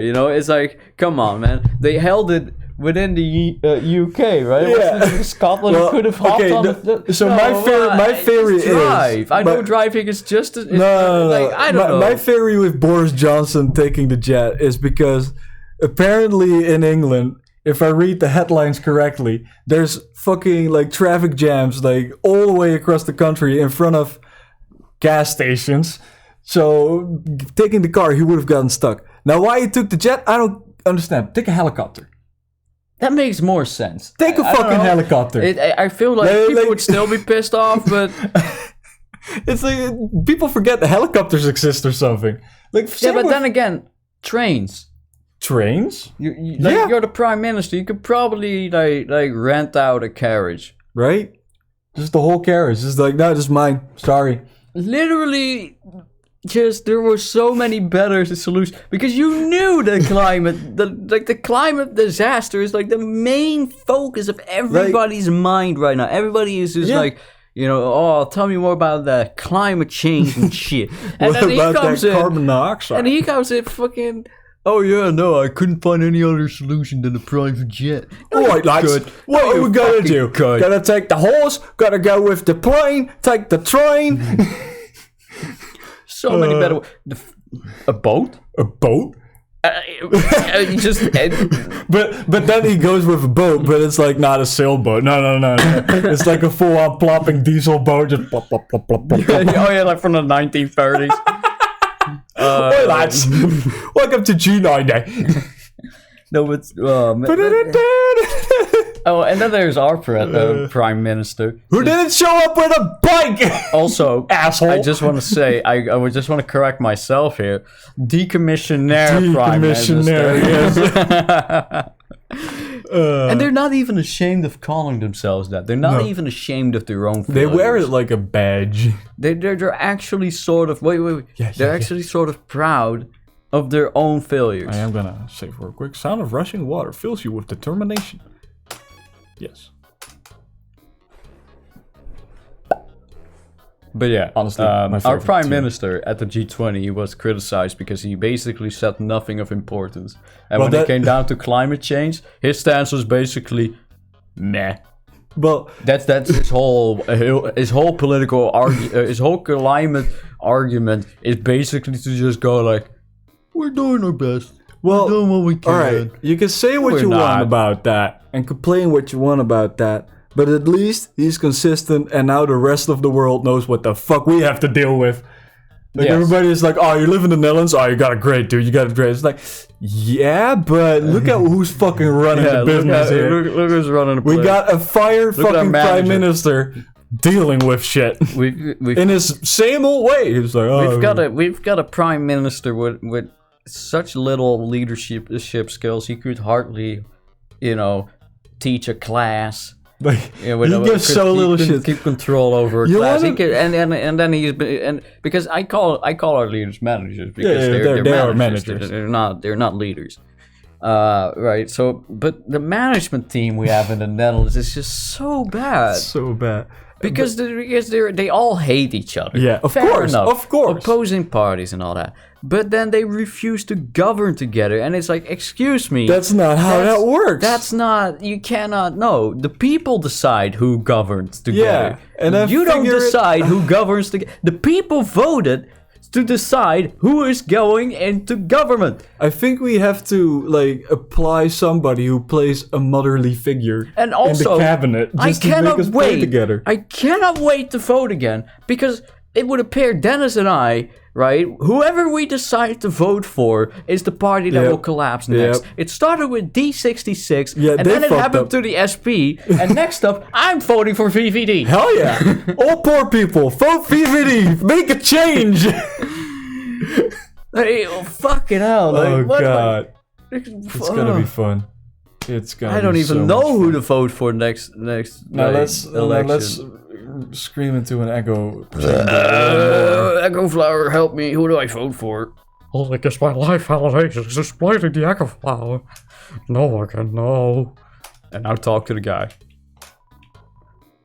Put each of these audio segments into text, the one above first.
You know, it's like, come on, man. They held it within the UK, right? Yeah. Scotland could have hopped on the... So my theory is... Drive. I know driving is just... I don't know. My theory with Boris Johnson taking the jet is because apparently in England, if I read the headlines correctly, there's fucking like traffic jams like all the way across the country in front of gas stations. So taking the car, he would have gotten stuck. Now why he took the jet, I don't understand. Take a helicopter. That makes more sense. Take a fucking helicopter. I feel like people would still be pissed off, but... It's like, people forget the helicopters exist or something. Like, yeah, but then again, trains. Trains? You're the prime minister. You could probably like rent out a carriage. Right? Just the whole carriage. Just like, no, this is mine. Sorry. Literally... Just there were so many better solutions because you knew the climate, the climate disaster is like the main focus of everybody's mind right now. Everybody is just like, you know, oh, tell me more about the climate change and shit. And then he comes in, carbon dioxide? And he comes in fucking. Oh yeah, no, I couldn't find any other solution than a private jet. All right, lads, what are we gonna do? Gotta take the horse. Gotta go with the plane. Take the train. So many better. A boat? A boat? Just. But then he goes with a boat, but it's like not a sailboat. No. It's like a full-on plopping diesel boat. Just plop, plop, plop, plop, plop. Oh yeah, like from the 1930s. Hey lads, welcome to G90. No, but oh, and then there's our prime minister who didn't show up with a bike. Also, asshole. I just want to say, I would just want to correct myself here. Decommissionaire prime minister. Yes. And they're not even ashamed of calling themselves that. They're not even ashamed of their own failures. They wear it like a badge. They're actually sort of they're actually sort of proud of their own failures. I am gonna say for a quick, sound of rushing water fills you with determination. Yes. But yeah, honestly, our prime minister at the G20 was criticized because he basically said nothing of importance. And when it came down to climate change, his stance was basically meh. Well, that's his whole political his whole climate argument is basically to just go like, we're doing our best. Well, we're doing what we can. All right, you can say what you want about that and complain what you want about that, but at least he's consistent, and now the rest of the world knows what the fuck we have to deal with. Like everybody's like, oh, you live in the Netherlands? Oh, you got it great, dude. You got it great. It's like, yeah, but look at who's fucking running the business here. Look who's running the place. We got a fucking prime minister dealing with shit in his same old way. He's like, oh, we've got a prime minister with such little leadership skills. He could hardly, teach a class. Like, he gives so little shit. Keep control over a class. And then he's because I call our leaders managers because they're managers. They're not leaders. Right. So, but the management team we have in the Netherlands is just so bad. So bad. Because they all hate each other. Yeah, of course. Opposing parties and all that. But then they refuse to govern together. And it's like, excuse me. That's not how that works. That's not, you cannot, no. The people decide who governs together. Yeah. And you don't decide who governs together. The people voted to decide who is going into government. I think we have to apply somebody who plays a motherly figure and also, in the cabinet just to make us play together. I cannot wait to vote again because it would appear Dennis and I, right, whoever we decide to vote for is the party that will collapse next. It started with D66 and then it happened to the SP and next up I'm voting for VVD. Hell yeah. All poor people, vote VVD. Make a change. Hey, fucking hell. Oh God. It's gonna be fun. It's gonna I don't be even so know who to vote for next election. Let's scream into an echo. Echo flower, help me. Who do I vote for? I guess my life validation is exploiting the echo flower. No, I can know. And now talk to the guy.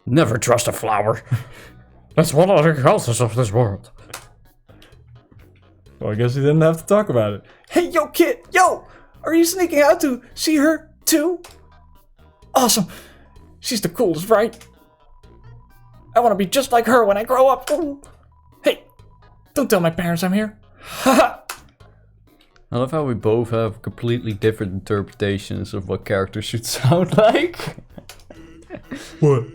Never trust a flower. That's one of the houses of this world. Well, I guess he didn't have to talk about it. Hey, yo, kid! Yo! Are you sneaking out to see her, too? Awesome! She's the coolest, right? I want to be just like her when I grow up. Ooh. Hey, don't tell my parents I'm here. Haha! I love how we both have completely different interpretations of what characters should sound like. What?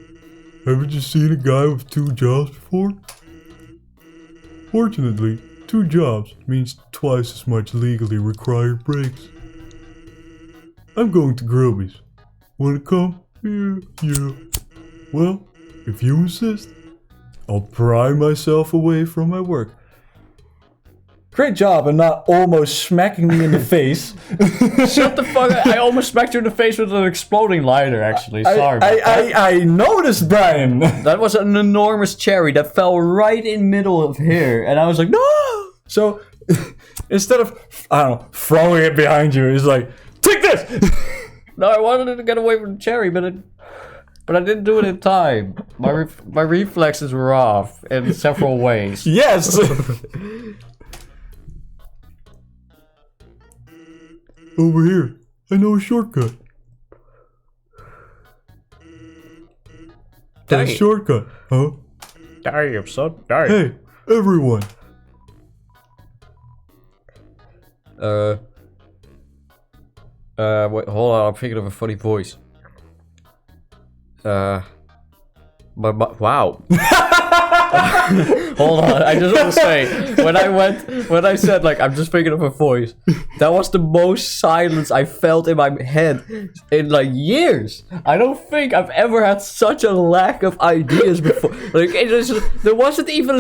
Haven't you seen a guy with 2 jobs before? Fortunately, 2 jobs means twice as much legally required breaks. I'm going to Groby's. Wanna come? Yeah. Well, if you insist, I'll pry myself away from my work. Great job and not almost smacking me in the face. Shut the fuck up. I almost smacked you in the face with an exploding lighter, actually. Sorry about that. I noticed, Brian. That was an enormous cherry that fell right in middle of here. And I was like, no! So, instead of, I don't know, throwing it behind you, it's like, take this! No, I wanted to get away from the cherry, but I didn't do it in time. My reflexes were off in several ways. Yes! Over here. I know a shortcut. Dang. A shortcut, huh? Damn, son. Damn. Hey, everyone. Wait, hold on, I'm thinking of a funny voice. Wow. Hold on, I just want to say, when I said, like, I'm just thinking of a voice, that was the most silence I felt in my head in, like, years. I don't think I've ever had such a lack of ideas before. Like, there wasn't even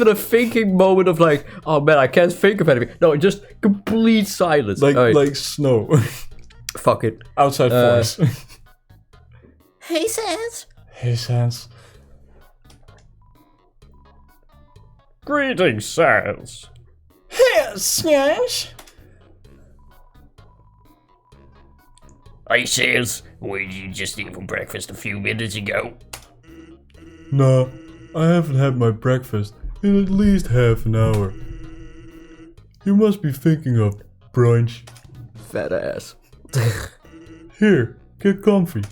a thinking moment of, like, oh man, I can't think of anything. No, just complete silence. Like snow. Fuck it. Outside forest. Hey, Sans. Hey, Sans. Greetings, Sans. Hey, Sans. Hey, Sans, what did you just eat for breakfast a few minutes ago? Nah, I haven't had my breakfast in at least half an hour. You must be thinking of brunch. Fat ass. Here, get comfy.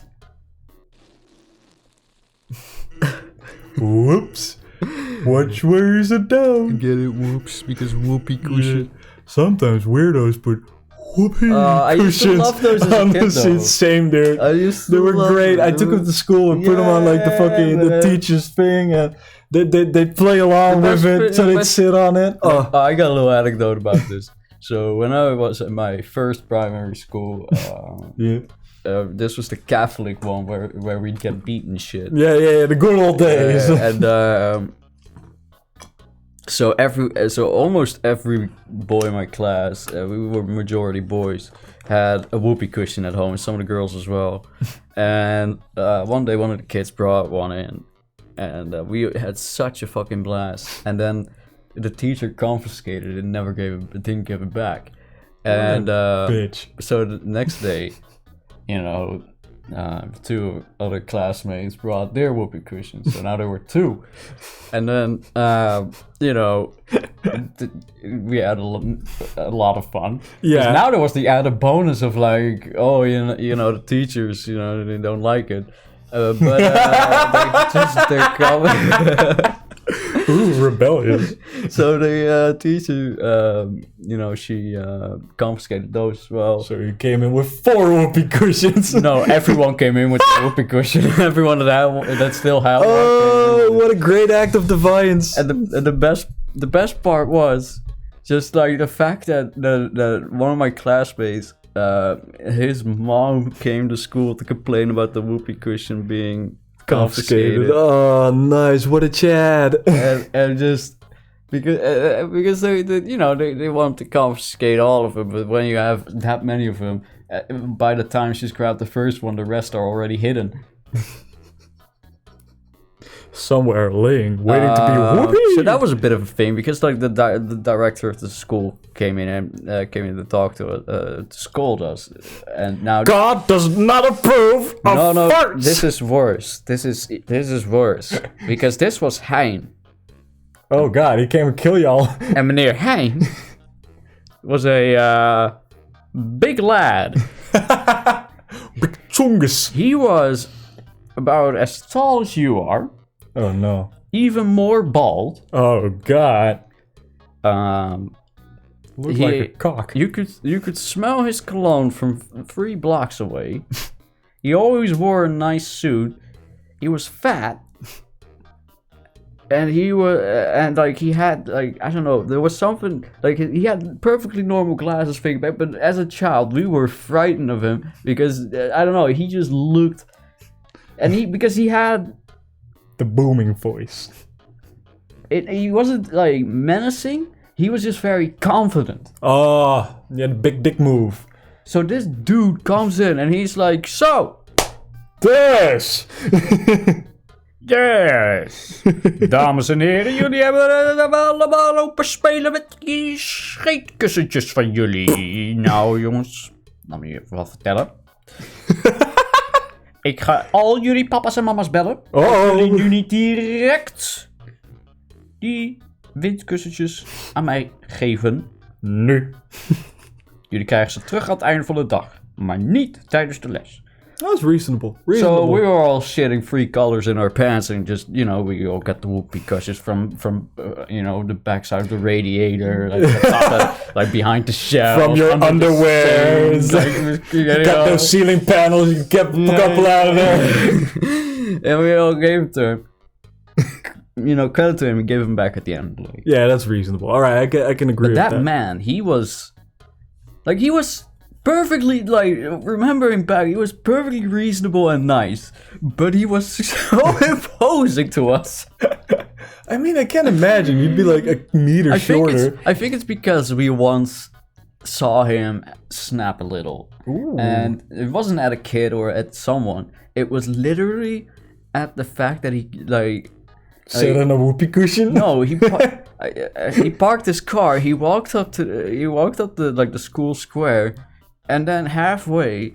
Whoops. Watch where you sit down. Get it, whoops, because whoopee cushion. Yeah. Sometimes weirdos put whoopee I used to cushions love those as a on kid, the though. seats. Same, dude. They were great. I took them to school and put them on like the fucking the teacher's thing, and they play along with it, so they'd sit on it. Oh, I got a little anecdote about this. So when I was at my first primary school, yeah. This was the Catholic one where we'd get beaten shit. Yeah, the good old days. So almost every boy in my class, we were majority boys, had a whoopee cushion at home, and some of the girls as well. And one day, one of the kids brought one in, and we had such a fucking blast. And then the teacher confiscated it and didn't give it back. And bitch. So the next day, you know, 2 other classmates brought their whoopee cushions, so now there were 2. And then, you know, we had a lot of fun. Yeah. Now there was the added bonus of like, oh, you know, the teachers, you know, they don't like it, but they're coming. Ooh, rebellious. So the teacher, you know, she confiscated those as well. So you came in with 4 whoopee cushions. No, everyone came in with a whoopee cushion. Everyone that still had one. Oh, what a great act of defiance! And the best part was just like the fact that one of my classmates, his mom came to school to complain about the whoopee cushion being confiscated. Oh, nice! What a Chad! and just because they want to confiscate all of them, but when you have that many of them, by the time she's grabbed the first one, the rest are already hidden. Somewhere laying, waiting to be whoopee. So that was a bit of a thing because like the director of the school came in to talk to scold us, and now God does not approve of farts. This is worse. This is worse because this was Hein. Oh god, he came and kill y'all. And meneer Hein was a big lad. Big chungus. He was about as tall as you are, Oh no. even more bald. Oh god. Looks like a cock. You could smell his cologne from 3 blocks away. He always wore a nice suit. He was fat. And he was, and like he had, like, I don't know, there was something, like he had perfectly normal glasses, but as a child we were frightened of him because I don't know, he just looked, and because he had the booming voice. He wasn't like menacing. He was just very confident. Oh, yeah, the big dick move. So this dude comes in and he's like, so This! Yes! Dames en heren, jullie hebben allemaal lopen spelen met die scheetkussentjes van jullie. Nou jongens, laat me je even wat vertellen. Ik ga al jullie papa's en mama's bellen. Oh. Als jullie nu niet direct die windkussentjes aan mij geven. Nu. Jullie krijgen ze terug aan het einde van de dag. Maar niet tijdens de les. That's reasonable. So we were all shitting 3 colors in our pants and just, you know, we all got the whoopee cushions from you know, the backside of the radiator, like, the top, like behind the shelf. From your underwear. Got those ceiling panels, you kept a couple out of there. And we all gave it to him. You know, credit to him, we gave him back at the end. Like. Yeah, that's reasonable. Alright, I can agree with that. But that man, he was perfectly, like, remembering back, he was perfectly reasonable and nice, but he was so imposing to us. I mean, I can't imagine. You'd be like a meter shorter. I think it's because we once saw him snap a little. Ooh. And it wasn't at a kid or at someone. It was literally at the fact that he, like... Sit on a whoopee cushion? No, he parked his car. He walked up the like the school square, and then halfway,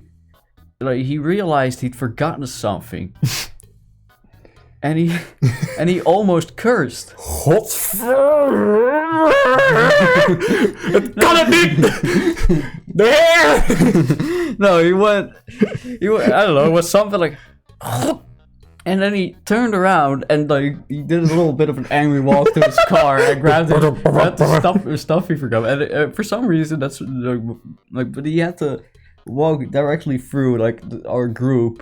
like he realized he'd forgotten something, and he almost cursed. Het kan het niet! De hair! No, he went. I don't know. It was something like. And then he turned around and like he did a little bit of an angry walk to his car and grabbed the stuff he forgot. And for some reason that's like, but he had to walk directly through like our group,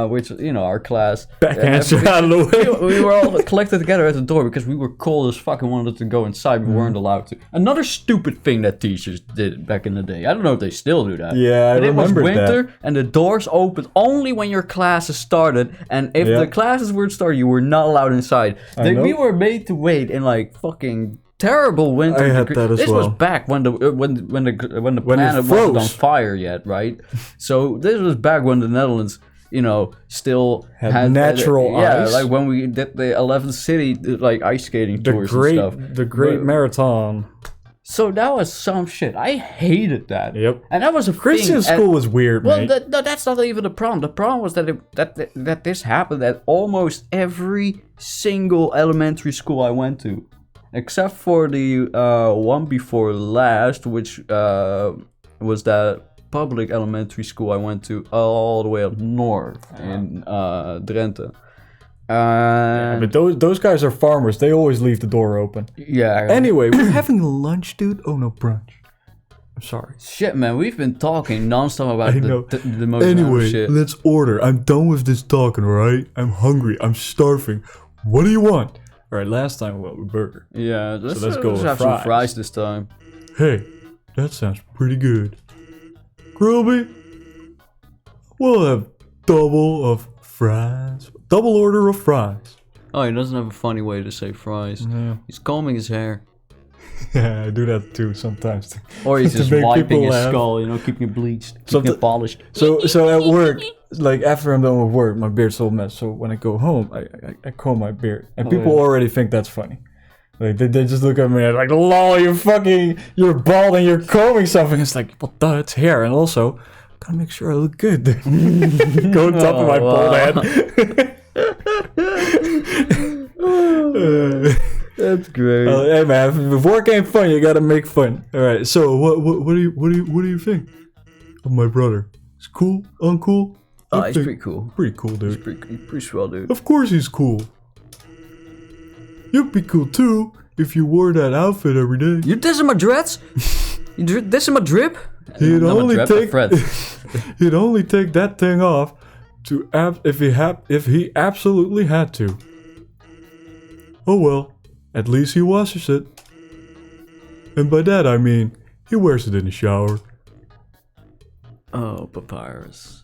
which, you know, our class. Backhands out of the way. We were all collected together at the door because we were cold as fuck and wanted to go inside. We weren't allowed to. Another stupid thing that teachers did back in the day. I don't know if they still do that. Yeah, I remember that. It was winter and the doors opened only when your classes started. And if the classes weren't started, you were not allowed inside. We were made to wait in like fucking terrible winter. I had that as well. This was back when the planet wasn't on fire yet, right? So this was back when the Netherlands, you know, still had natural ice. Yeah, like when we did the 11th city, like ice skating tours and stuff. The great marathon. So that was some shit. I hated that. Yep. And that was a Christian thing. school was weird, Well, mate. that's not even the problem. The problem was that this happened at almost every single elementary school I went to, except for the one before last, which was that public elementary school I went to all the way up north in Drenthe. But those guys are farmers. They always leave the door open. Yeah. Anyway, we're having lunch, dude. Oh no, brunch. I'm sorry. Shit, man, we've been talking nonstop about the most Anyway, shit. let's order. I'm done with this talking, alright? I'm hungry. I'm starving. What do you want? Alright, last time we went with burger. Yeah, let's go with have some fries this time. Hey, that sounds pretty good. Grillby, we'll have double of fries. Double order of fries. Oh, he doesn't have a funny way to say fries. Yeah. He's combing his hair. Yeah, I do that too sometimes. Or he's To just make wiping people his laugh. skull, you know, keeping it bleached, keeping it polished. So at work, like after I'm done with work, my beard's all messed. So when I go home, I comb my beard. And people already think that's funny. Like they just look at me and like, lol, you're bald and you're combing something. It's like, well, duh, it's hair. And also, gotta make sure I look good. Go on top of my bald head. That's great. Hey man, if work ain't fun, you gotta make fun. All right. So what do you think of my brother? He's cool, uncool. He's pretty cool. Pretty cool, dude. Pretty swell, dude. Of course he's cool. You'd be cool too if you wore that outfit every day. You dissing my dreads? You dissing my drip? He'd Not my only drip, my take Fred. he'd only take that thing off to if he absolutely had to. Oh well, at least he washes it. And by that I mean he wears it in the shower. Oh, Papyrus.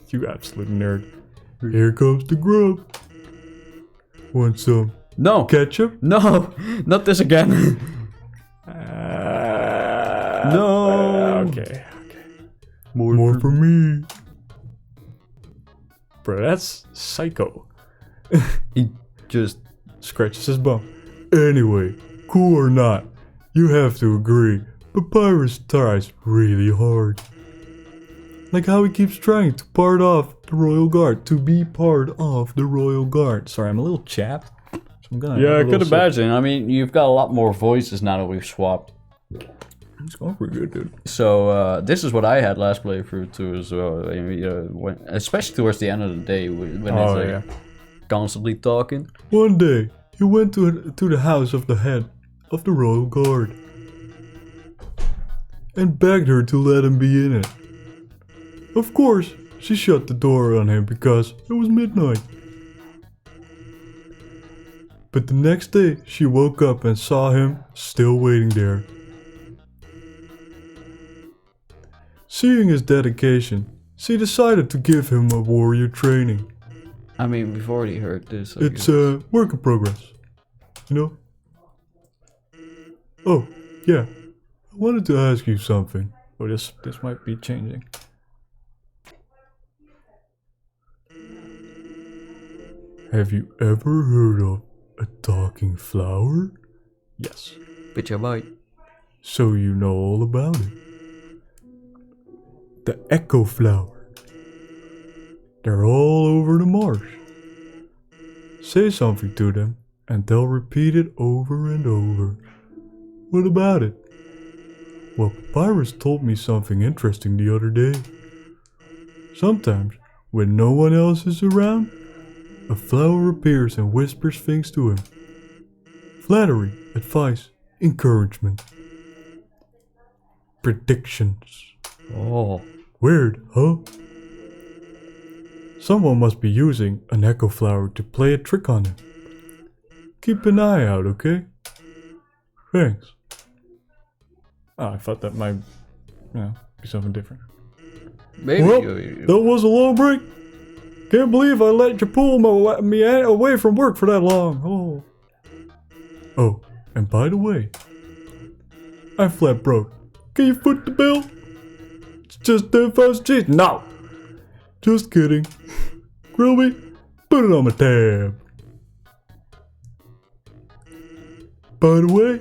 You absolute nerd. Here comes the grub. Want some No. ketchup? No. Not this again. No. Okay. More for me. Bro, that's psycho. He just... Scratches his bum. Anyway, cool or not, you have to agree, Papyrus tries really hard. Like how he keeps trying to part off the Royal Guard, to be part of the Royal Guard. Sorry, I'm a little chapped. So I'm gonna Yeah, I could imagine. I mean, you've got a lot more voices now that we've swapped. It's going pretty good, dude. So, this is what I had last playthrough too as well. I mean, especially towards the end of the day when it's like constantly talking. One day, he went to the house of the head of the Royal Guard and begged her to let him be in it. Of course, she shut the door on him because it was midnight. But the next day, she woke up and saw him still waiting there. Seeing his dedication, she decided to give him a warrior training. I mean, we've already heard this. It's a work in progress, you know? Oh, yeah. I wanted to ask you something. Oh, this might be changing. Have you ever heard of a talking flower? Yes. Bitch, I might. So you know all about it. The echo flower. They're all over the marsh. Say something to them and they'll repeat it over and over. What about it? Well, Papyrus told me something interesting the other day. Sometimes, when no one else is around, a flower appears and whispers things to him. Flattery, advice, encouragement. Predictions. Oh. Weird, huh? Someone must be using an echo flower to play a trick on him. Keep an eye out, okay? Thanks. Oh, I thought that might, be something different. Maybe. Well, that was a long break. Can't believe I let you pull me away from work for that long. Oh, and by the way, I'm flat broke. Can you foot the bill? It's just 10,000 G's. No! Just kidding. Grill me, put it on my tab. By the way,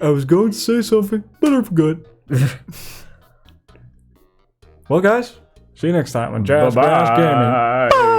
I was going to say something, but I forgot. Well, guys, see you next time on Jazzgrass Gaming. Bye.